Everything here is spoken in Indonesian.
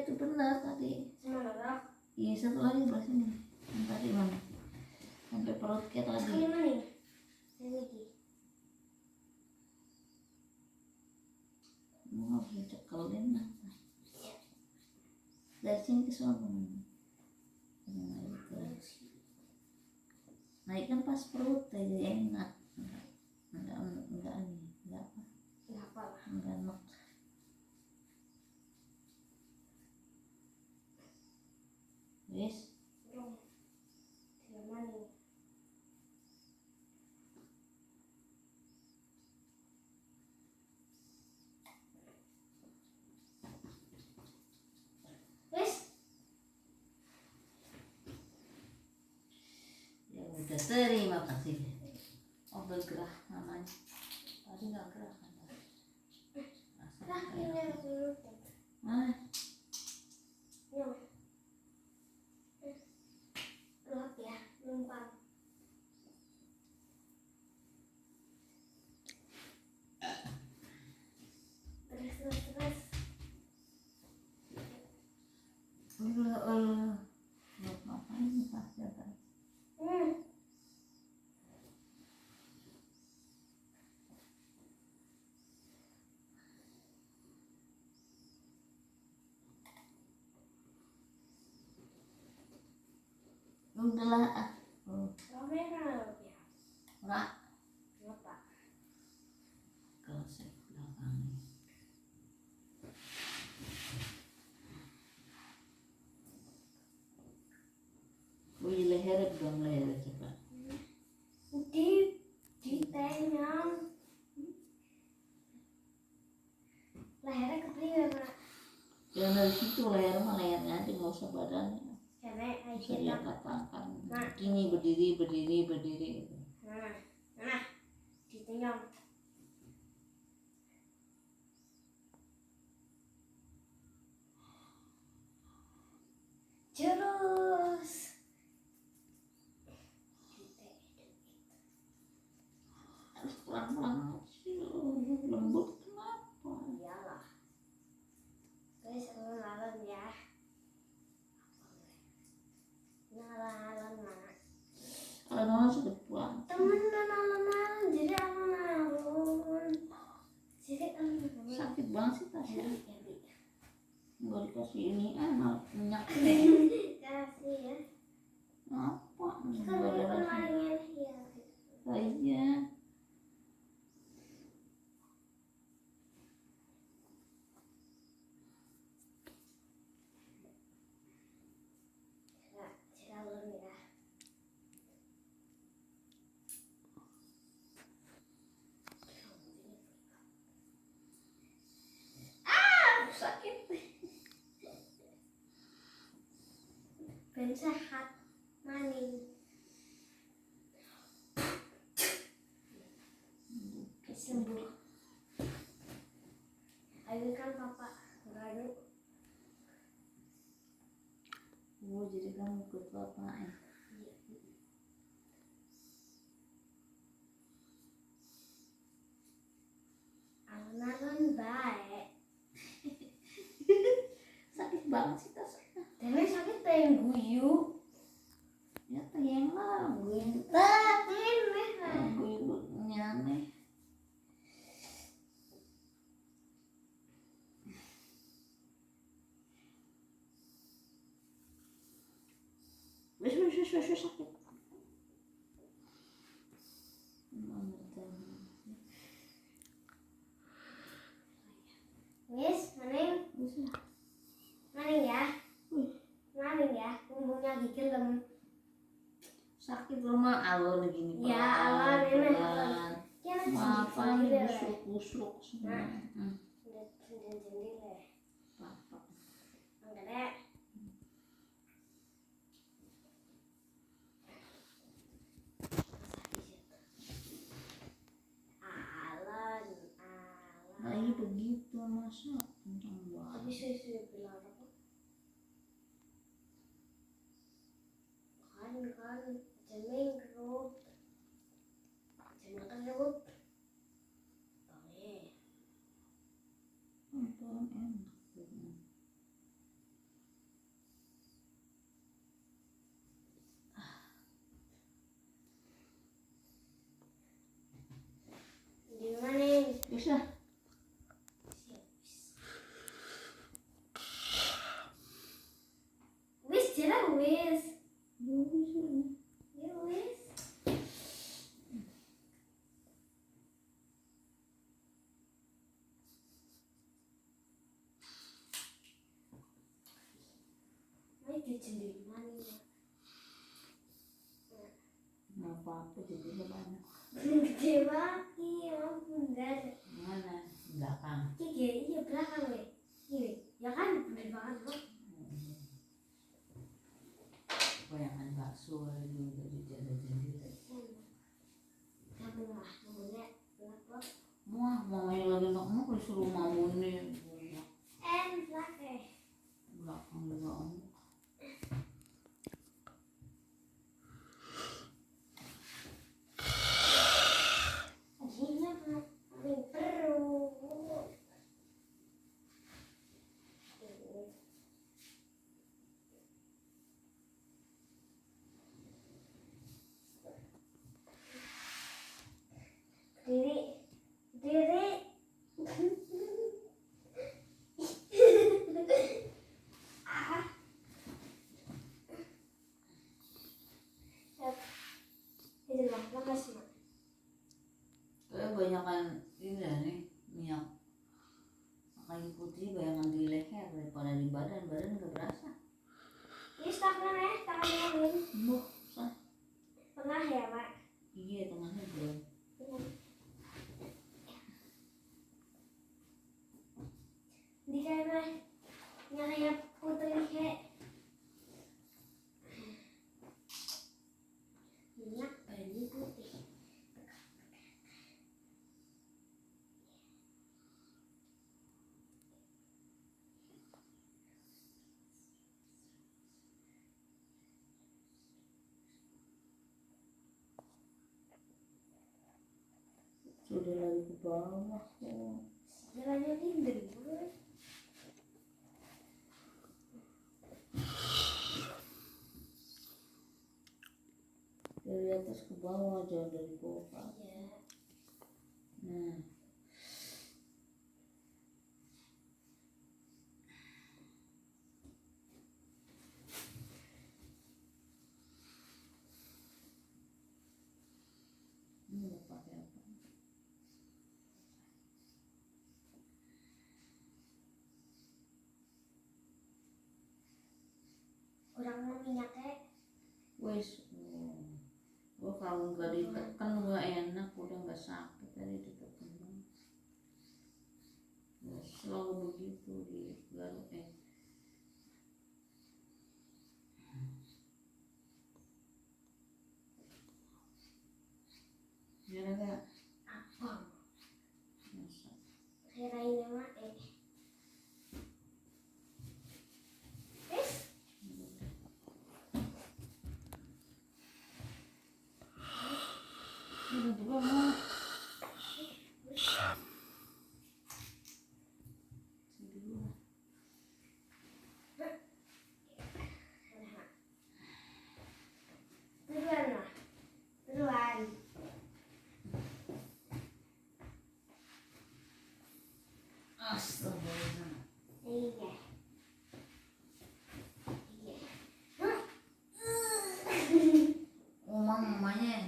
itu benar tadi. Semangat. Iya, satu lagi sebelah sini. Yang tadi mana? Sampai perut kayak tadi. Sekali mana nih? Ini. Mau harus cekelin lah. Dari sini ke sana. Nah, itu. Naik kan pas perut aja enak. Enggak apa. Kenapa lah? Enggak enak. Wis. Tidak mana? Udah terima kasih. Oh bergerah namanya. Tadi nggak gerah kan? Nah, ini dulu. Mana? Luap ya, numpang. Terus. Ngapain nih pas datang? Udahlah ah. Kamera ya. Rak. Kenapa? Konsep belakangnya. Wih leher dong leher coba. Di tenyam. Lehernya kepriwe, Pak? Yang dari situ lehernya aja nggak usah badannya. Karena Bisa dia katakan. Gini berdiri. Nah, di tenyam. Terus. Harus pelan-pelan sih. Lembut kenapa? Iyalah. Guys, alon-alon ya. Alon-alon mana? Alon-alon sudah pulang. Temenan alon-alon, jadi alon-alon. Jadi alon-alon. Sakit banget sih Tasya. Nggak dikasih ini minyak. Kasih ya. Apa? Kan kemarin ya. Iya. Alon ya. Sakit. Ben sehat maning. Sembuh. Ayo kan papa baru. Oh jadi kamu ikut bapak ya? Alon-alon baik. Sakit banget sih Tasya. Tapi sakit pengen guyu. Ya tayang lah guyu. Guyu nyane. Wis sakit. Yes, maning. Maning ya. Maning ya. Punggungnya gigi lem. Sakit rumah alon gini Ya, alon ini alon. Apa nih busuk semua. Jendil deh. Apa? Enggak deh. Bayi begitu masa tentang buah. Tapi saya bilang apa? Kan jamin kerut. Jamin kerut. Boleh. Nonton enak. Wis lah. Wis jalan wis. Ya wis. Ya wis. Mai dijeneng mana ya? Nggak apa-apa jadi banyak. Gede banget, emang bundar. Mana? Belakang. Iya belakang weh. Iya, ya kan bener banget loh. Bayangan bakso juga dijaga sendiri. Kamu mah ngomongnya belakang. Wah, mamanya lagi enak disuruh mamunin. Belakang. Belakang juga om. Gila main perut. Diri. Ah. Ini mah lemas mah. Kayak banyakan ini lah nih minyak kayu putih bayangan di leher daripada di badan nggak berasa. Ini stoknya nih, tangan ngomongin. Sah. Tengah ya Pak. Iya tengahnya belum. Di kana nyaya putri he. Minyak bani putih. Sudah lagi ke bawah kok. Jalannya linder gue. Dari atas ke bawah jauh dari bawah. Iya. Nah. Ini mau pakai apa? Kurang minyaknya. Wes. Oh, kalau nggak ditekan nggak enak, udah nggak sakit tadi ditekan. Ya, selalu begitu di garuk Gimana? Apa? Masa? Kirain mah Ini juga mau. Duluan. Astagfirullah. Iya. Mamanya